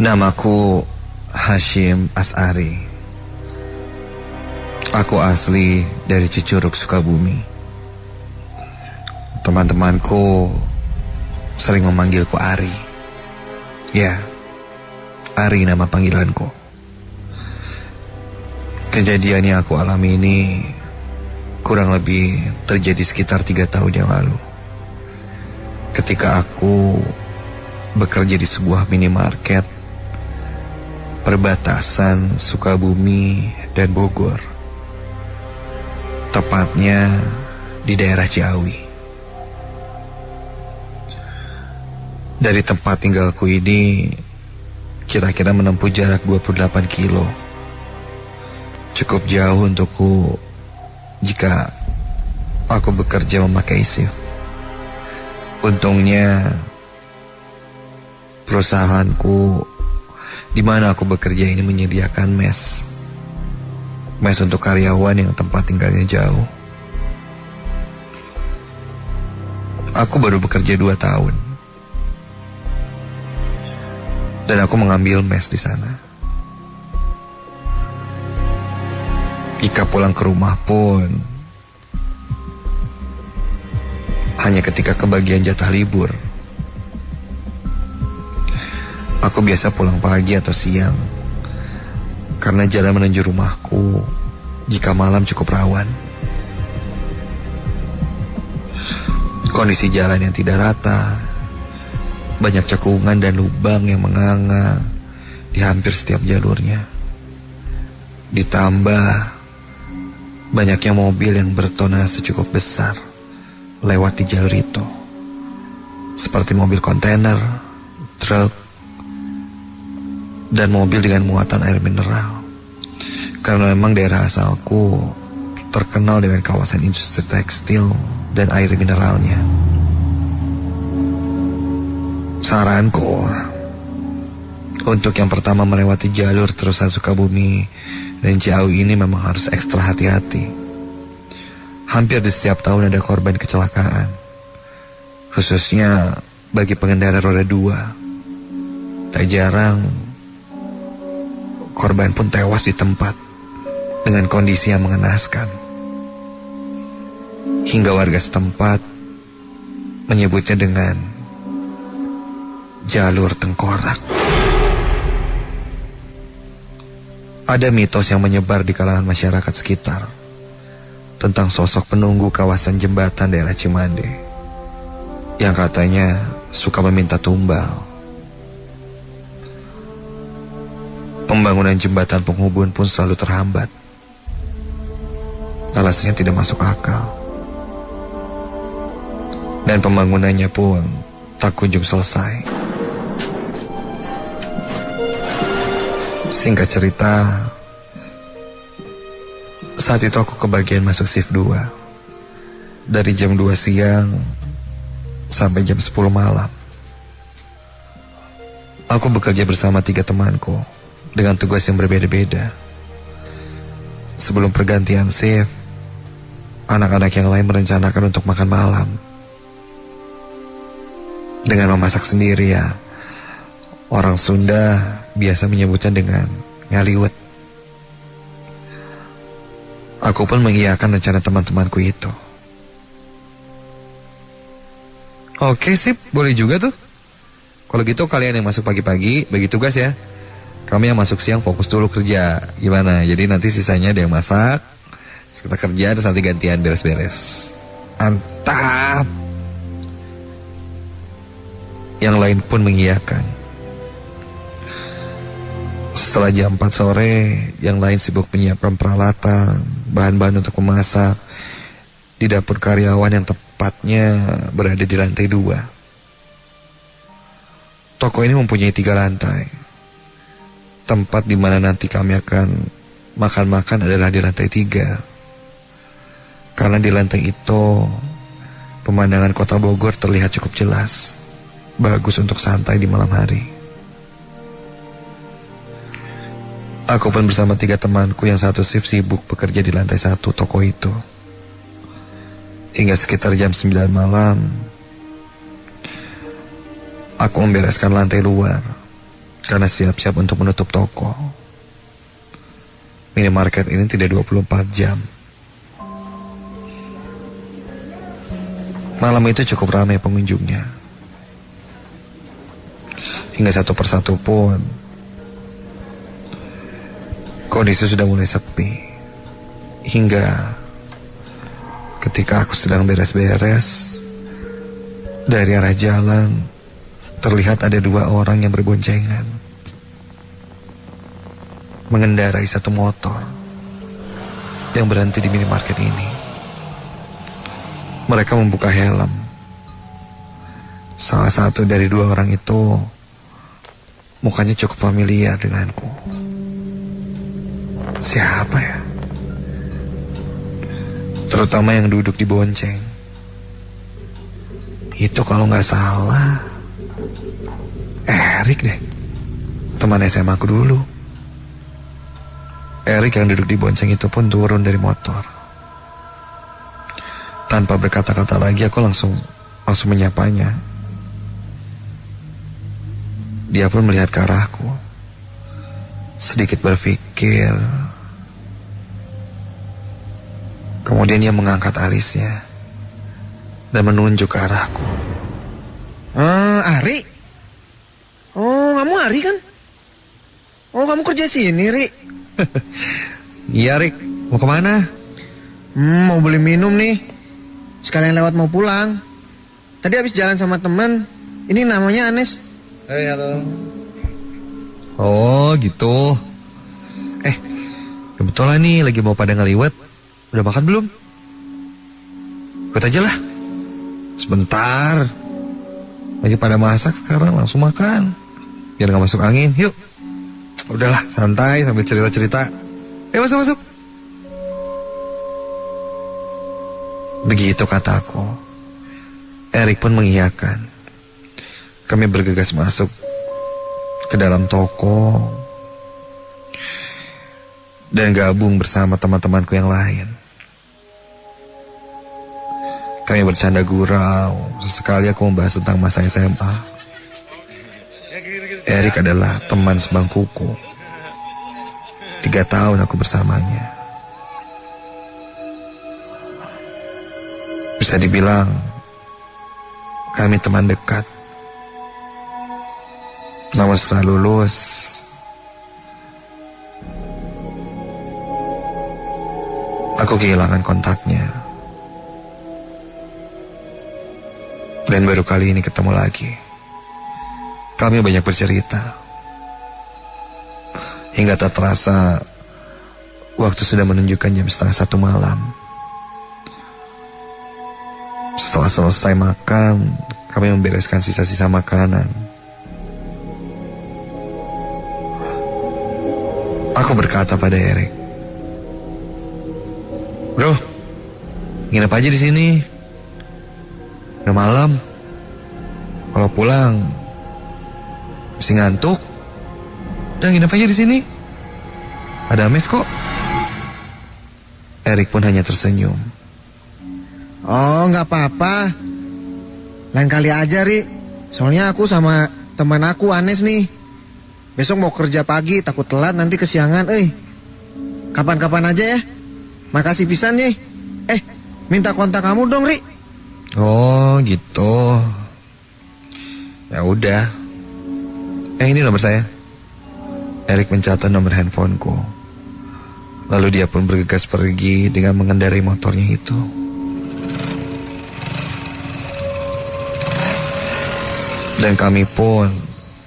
Namaku Hashim As'ari. Aku asli dari Cicurug, Sukabumi. Teman-temanku sering memanggilku Ari. Ya, Ari nama panggilanku. Kejadian yang aku alami ini kurang lebih terjadi sekitar 3 tahun yang lalu. Ketika aku bekerja di sebuah minimarket perbatasan Sukabumi dan Bogor, tepatnya di daerah Ciawi. Dari tempat tinggalku ini kira-kira menempuh jarak 28 kilo. Cukup jauh untukku jika aku bekerja memakai shift. Untungnya perusahaanku di mana aku bekerja ini menyediakan mes untuk karyawan yang tempat tinggalnya jauh. Aku baru bekerja 2 tahun dan aku mengambil mes di sana. Jika pulang ke rumah pun hanya ketika kebagian jatah libur. Aku biasa pulang pagi atau siang karena jalan menuju rumahku jika malam cukup rawan. Kondisi jalan yang tidak rata, banyak cekungan dan lubang yang menganga di hampir setiap jalurnya. Ditambah banyaknya mobil yang bertonase cukup besar lewat di jalur itu, seperti mobil kontainer, truk, dan mobil dengan muatan air mineral. Karena memang daerah asalku terkenal dengan kawasan industri tekstil dan air mineralnya. Saranku untuk yang pertama melewati jalur terusan Sukabumi dan Ciawi ini memang harus ekstra hati-hati. Hampir di setiap tahun ada korban kecelakaan, khususnya bagi pengendara roda 2. Tak jarang korban pun tewas di tempat dengan kondisi yang mengenaskan. Hingga warga setempat menyebutnya dengan jalur tengkorak. Ada mitos yang menyebar di kalangan masyarakat sekitar tentang sosok penunggu kawasan jembatan daerah Cimande yang katanya suka meminta tumbal. Pembangunan jembatan penghubung pun selalu terhambat. Alasannya tidak masuk akal. Dan pembangunannya pun tak kunjung selesai. Singkat cerita, saat itu aku kebagian masuk shift 2. Dari jam 2 siang sampai jam 10 malam. Aku bekerja bersama 3 temanku dengan tugas yang berbeda-beda. Sebelum pergantian shift, anak-anak yang lain merencanakan untuk makan malam. Dengan memasak sendiri ya. Orang Sunda biasa menyebutnya dengan ngaliwet. Aku pun mengiyakan rencana teman-temanku itu. Oke sip, boleh juga tuh. Kalau gitu kalian yang masuk pagi-pagi bagi tugas ya. Kami yang masuk siang fokus dulu kerja. Gimana? Jadi nanti sisanya ada yang masak, terus kita kerja, terus nanti gantian beres-beres. Mantap. Yang lain pun mengiyakan. Setelah jam 4 sore, yang lain sibuk menyiapkan peralatan, bahan-bahan untuk memasak di dapur karyawan yang tepatnya berada di lantai 2. Toko ini mempunyai 3 lantai. Tempat di mana nanti kami akan makan-makan adalah di lantai 3. Karena di lantai itu pemandangan kota Bogor terlihat cukup jelas. Bagus untuk santai di malam hari. Aku pun bersama 3 temanku yang satu shift sibuk bekerja di lantai 1 toko itu. Hingga sekitar jam 9 malam, aku membereskan lantai luar karena siap-siap untuk menutup toko. Minimarket ini tidak 24 jam. Malam itu cukup ramai pengunjungnya. Hingga satu persatu pun kondisi sudah mulai sepi. Hingga ketika aku sedang beres-beres, dari arah jalan terlihat ada dua orang yang berboncengan mengendarai satu motor yang berhenti di minimarket ini. Mereka membuka helm. Salah satu dari dua orang itu mukanya cukup familiar denganku. Siapa ya? Terutama yang duduk di bonceng. Itu kalau nggak salah Erik deh, teman SMA aku dulu. Erik yang duduk di bonceng itu pun turun dari motor. Tanpa berkata-kata lagi aku langsung menyapanya. Dia pun melihat ke arahku, sedikit berpikir. Kemudian dia mengangkat alisnya dan menunjuk ke arahku. Ari? Oh, kamu Ari kan? Oh, kamu kerja sini, Ri? Iya, Rik. Mau kemana? Mau beli minum nih. Sekalian lewat mau pulang. Tadi habis jalan sama teman. Ini namanya Anes. Hai, halo. Oh, gitu. Kebetulan nih lagi mau pada ngeliwat. Udah makan belum? Ikut aja lah. Sebentar. Lagi pada masak sekarang, langsung makan. Biar gak masuk angin, yuk. Udahlah, santai sambil cerita-cerita. Masuk. Begitu kataku. Erik pun mengiyakan. Kami bergegas masuk ke dalam toko dan gabung bersama teman-temanku yang lain. Kami bercanda gurau. Sesekali aku membahas tentang masa SMA. Erik adalah teman sebangkuku. 3 tahun aku bersamanya. Bisa dibilang kami teman dekat. Namun setelah lulus, aku kehilangan kontaknya. Dan baru kali ini ketemu lagi. Kami banyak bercerita. Hingga tak terasa waktu sudah menunjukkan jam 12:30 malam. Setelah selesai makan, kami membereskan sisa-sisa makanan. Aku berkata pada Erik, "Bro, nginep aja di sini. Udah malam. Kalau pulang mesti ngantuk. Udah nginep aja di sini. Ada mes kok." Erik pun hanya tersenyum. Oh, nggak apa-apa. Lain kali aja, Ri. Soalnya aku sama teman aku Anes nih. Besok mau kerja pagi, takut telat nanti kesiangan. Kapan-kapan aja ya. Makasih pisan nih. Minta kontak kamu dong, Ri. Oh, gitu. Ya udah. Ini nomor saya. Erik mencatat nomor handphoneku. Lalu dia pun bergegas pergi dengan mengendarai motornya itu. Dan kami pun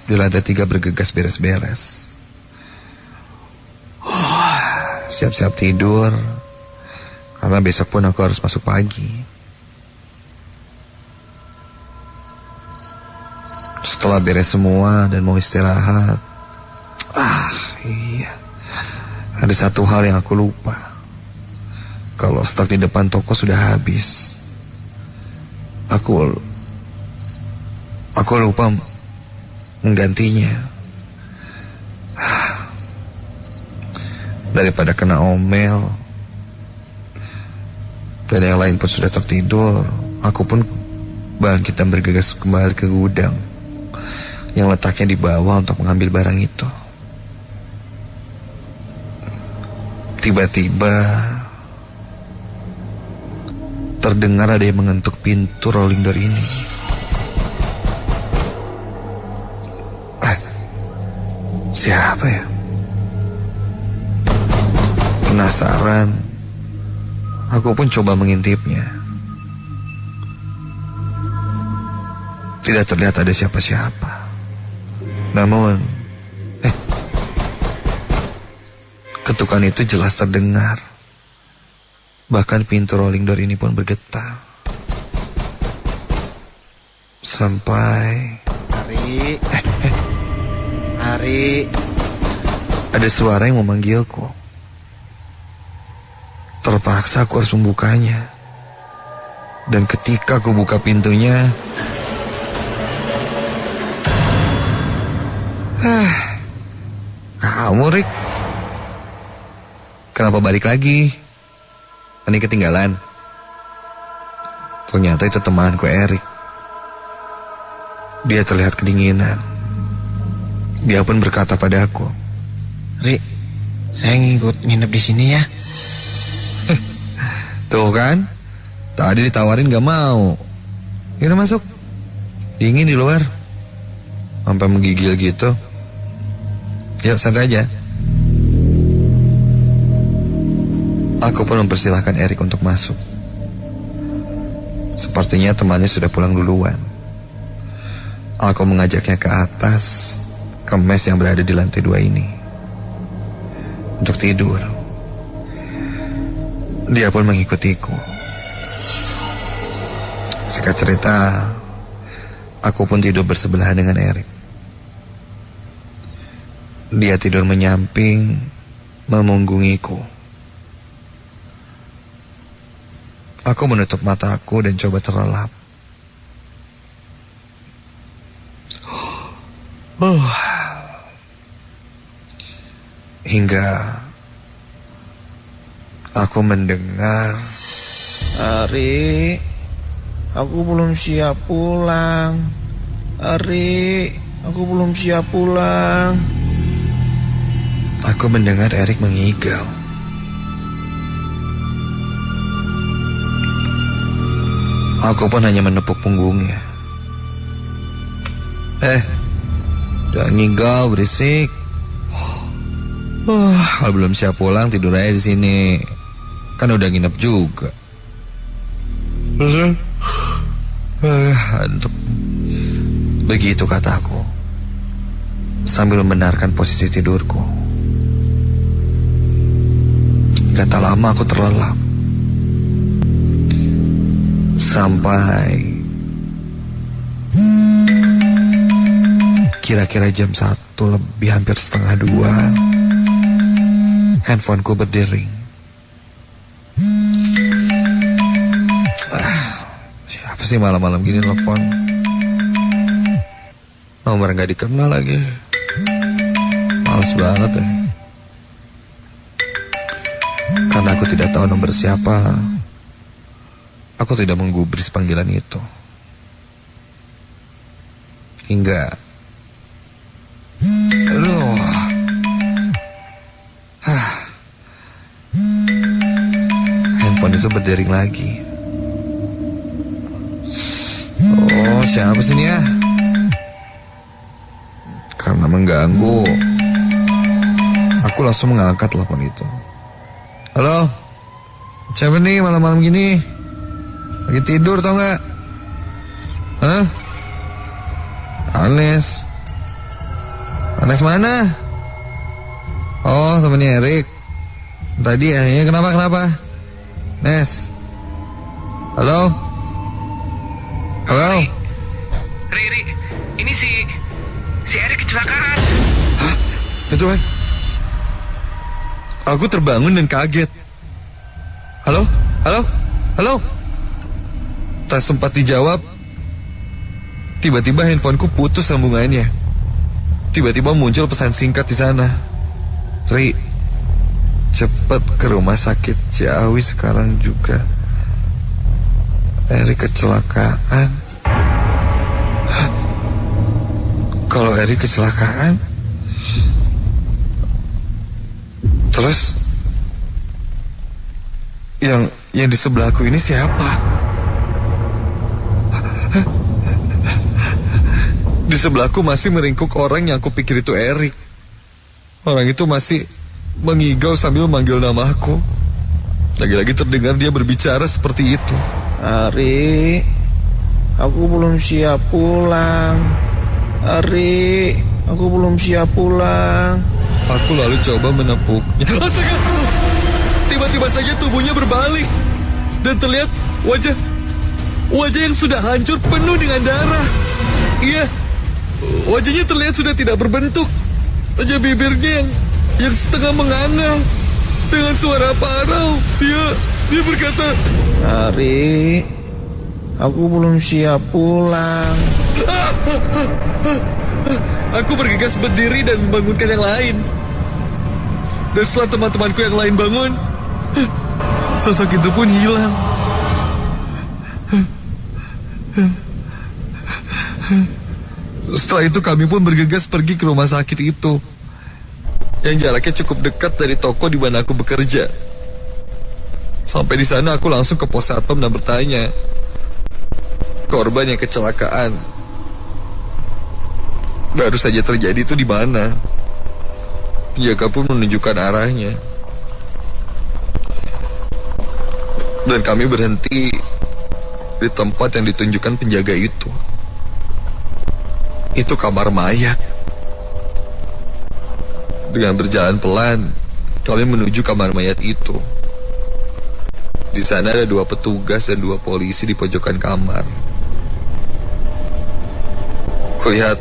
di lantai 3 bergegas beres-beres. Siap-siap tidur. Karena besok pun aku harus masuk pagi. Setelah beres semua dan mau istirahat. Iya. Ada satu hal yang aku lupa. Kalau stok di depan toko sudah habis. Aku lupa menggantinya. Daripada kena omel dan yang lain pun sudah tertidur, aku pun bangkit dan bergegas kembali ke gudang. yang letaknya di bawah untuk mengambil barang itu. Tiba-tiba terdengar ada yang mengetuk pintu rolling door ini. Siapa ya? Penasaran, aku pun coba mengintipnya. Tidak terlihat ada siapa-siapa. Namun, ketukan itu jelas terdengar. Bahkan pintu rolling door ini pun bergetar. Sampai... Ari. Ada suara yang memanggilku. Terpaksa aku harus membukanya. Dan ketika aku buka pintunya, kamu, Rick. Kenapa balik lagi? Ini ketinggalan. Ternyata itu temanku Erik. Dia terlihat kedinginan. Dia pun berkata padaku, Ri, saya ngikut nginep di sini ya. tuh kan, tadi ditawarin gak mau. Yaudah masuk, dingin di luar. Sampai menggigil gitu. Yuk santai aja. Aku pun mempersilahkan Erik untuk masuk. Sepertinya temannya sudah pulang duluan. Aku mengajaknya ke atas, ke mes yang berada di lantai 2 ini, untuk tidur. Dia pun mengikutiku. Singkat cerita, aku pun tidur bersebelahan dengan Erik. Dia tidur menyamping, memunggungiku. Aku menutup mataku dan coba terlelap. Hingga aku mendengar, Ari, aku belum siap pulang. Ari, aku belum siap pulang. Aku mendengar Erik mengigau. Aku pun hanya menepuk punggungnya. Jangan ngigau, berisik. Kalau belum siap pulang tidur aja di sini. Kan udah nginep juga. Antuk. Begitu kataku, sambil membenarkan posisi tidurku. Gak tak lama aku terlelap. Sampai kira-kira jam 1 lebih hampir setengah 2, handphoneku berdering. Siapa sih malam-malam gini telepon? Nomor gak dikenal lagi. Males banget ya. Karena aku tidak tahu nomor siapa, aku tidak menggubris panggilan itu. Hingga handphone itu berdering lagi. Oh, siapa sih ini ya? Karena mengganggu, aku langsung mengangkat telepon itu. Halo, siapa nih malam-malam gini? Lagi tidur tau gak? Hah? Anes mana? Oh, temennya Erik. Tadi ya, kenapa? Nes. Halo? Ri, ini si Erik kecelakaan. Hah? Itu kan? Aku terbangun dan kaget. Halo? Tak sempat dijawab, tiba-tiba handphoneku putus sambungannya. Tiba-tiba muncul pesan singkat di sana. Ri, cepat ke rumah sakit Ciawi sekarang juga. Erik kecelakaan. Hah? kalau Erik kecelakaan, terus yang di sebelahku ini siapa? Di sebelahku masih meringkuk orang yang aku pikir itu Erik. Orang itu masih mengigau sambil memanggil namaku. Lagi-lagi terdengar dia berbicara seperti itu. Ari, aku belum siap pulang. Ari, aku belum siap pulang. Aku lalu coba menepuknya. Astaga! Tiba-tiba saja tubuhnya berbalik dan terlihat wajah yang sudah hancur penuh dengan darah. Iya, wajahnya terlihat sudah tidak berbentuk. Hanya bibirnya yang setengah menganga. Dengan suara parau, dia berkata, Ari, aku belum siap pulang. Aku bergegas berdiri dan membangunkan yang lain. Dan setelah teman-temanku yang lain bangun, sosok itu pun hilang. Setelah itu kami pun bergegas pergi ke rumah sakit itu, yang jaraknya cukup dekat dari toko di mana aku bekerja. Sampai di sana aku langsung ke pos satpam dan bertanya, korban yang kecelakaan baru saja terjadi itu di mana? Penjaga pun menunjukkan arahnya. Dan kami berhenti di tempat yang ditunjukkan penjaga itu. Itu kamar mayat. Dengan berjalan pelan, kami menuju kamar mayat itu. Di sana ada 2 petugas dan 2 polisi di pojokan kamar. Kulihat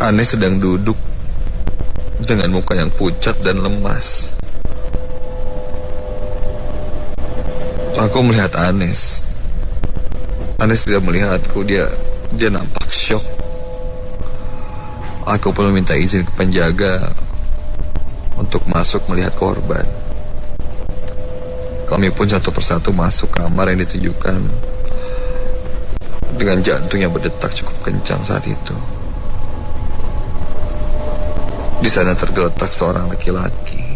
Anes sedang duduk dengan muka yang pucat dan lemas. Aku melihat Anes. Anes tidak melihatku. Dia nampak syok. Aku pun meminta izin ke penjaga untuk masuk melihat korban. Kami pun satu persatu masuk kamar yang ditunjukkan dengan jantung yang berdetak cukup kencang saat itu. Di sana tergeletak seorang laki-laki.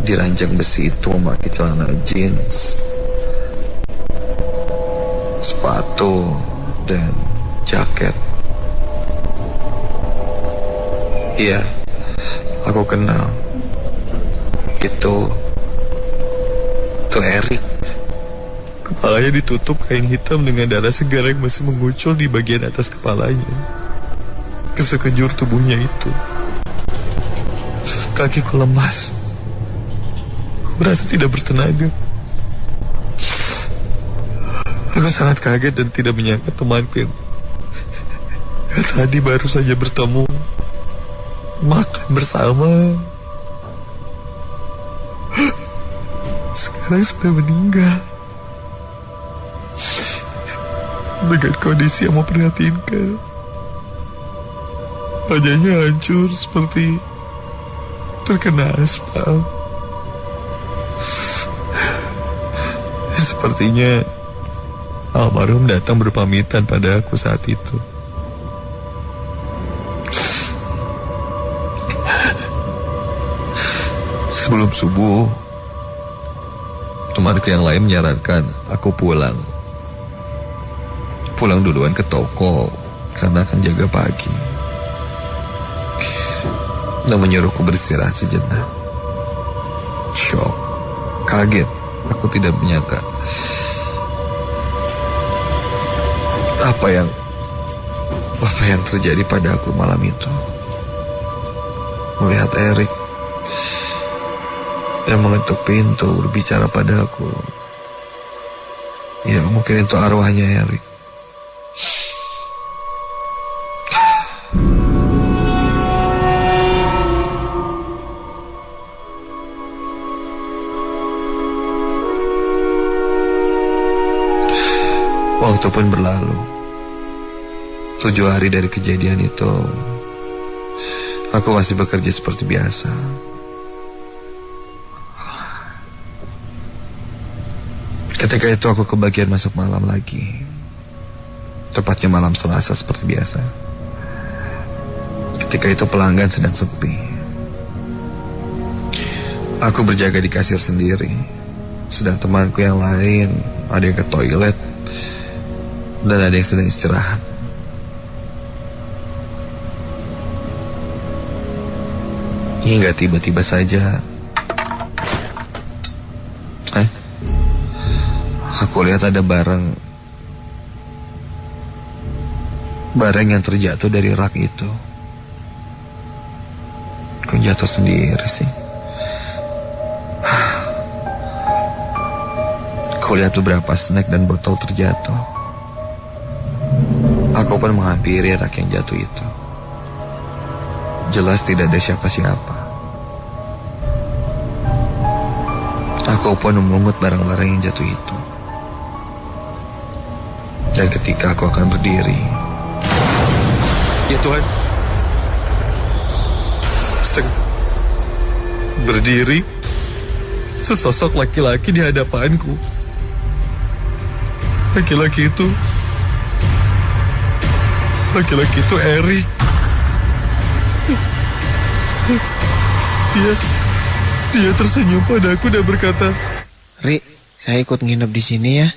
Di ranjang besi itu memakai celana jeans, sepatu, dan jaket. Iya, aku kenal. Itu Erik. Kepalanya ditutup kain hitam dengan darah segar yang masih mengucur di bagian atas kepalanya. Ke sekejur tubuhnya itu. Kakiku lemas. Aku merasa tidak bertenaga. Aku sangat kaget dan tidak menyangka temanku yang tadi baru saja bertemu, makan bersama, sekarang sudah meninggal. Dengan kondisi yang memprihatinkan. Wajahnya hancur seperti terkena aspal. Sepertinya almarhum datang berpamitan pada aku saat itu. Sebelum subuh, temanku yang lain menyarankan aku pulang duluan ke toko karena akan jaga pagi, dan menyuruhku beristirahat sejenak. Shock, kaget, aku tidak menyangka apa yang terjadi pada aku malam itu. Melihat Erik yang mengetuk pintu berbicara padaku. Ya, mungkin itu arwahnya Erik. Waktu pun berlalu. 7 hari dari kejadian itu, aku masih bekerja seperti biasa. Ketika itu aku kebagian masuk malam lagi. Tepatnya malam Selasa seperti biasa. Ketika itu pelanggan sedang sepi. Aku berjaga di kasir sendiri, sedang temanku yang lain ada yang ke toilet dan ada yang sedang istirahat. Hingga tiba-tiba saja aku lihat ada barang yang terjatuh dari rak itu. Kok jatuh sendiri sih? Aku lihat beberapa snack dan botol terjatuh. Aku pun menghampiri rak yang jatuh itu. Jelas tidak ada siapa-siapa. Aku pun memungut barang-barang yang jatuh itu. Dan ketika aku akan berdiri, ya Tuhan, astaga, berdiri, sesosok laki-laki di hadapanku. Laki-laki itu Erik. Dia tersenyum padaku dan berkata, Ri, saya ikut nginep di sini ya.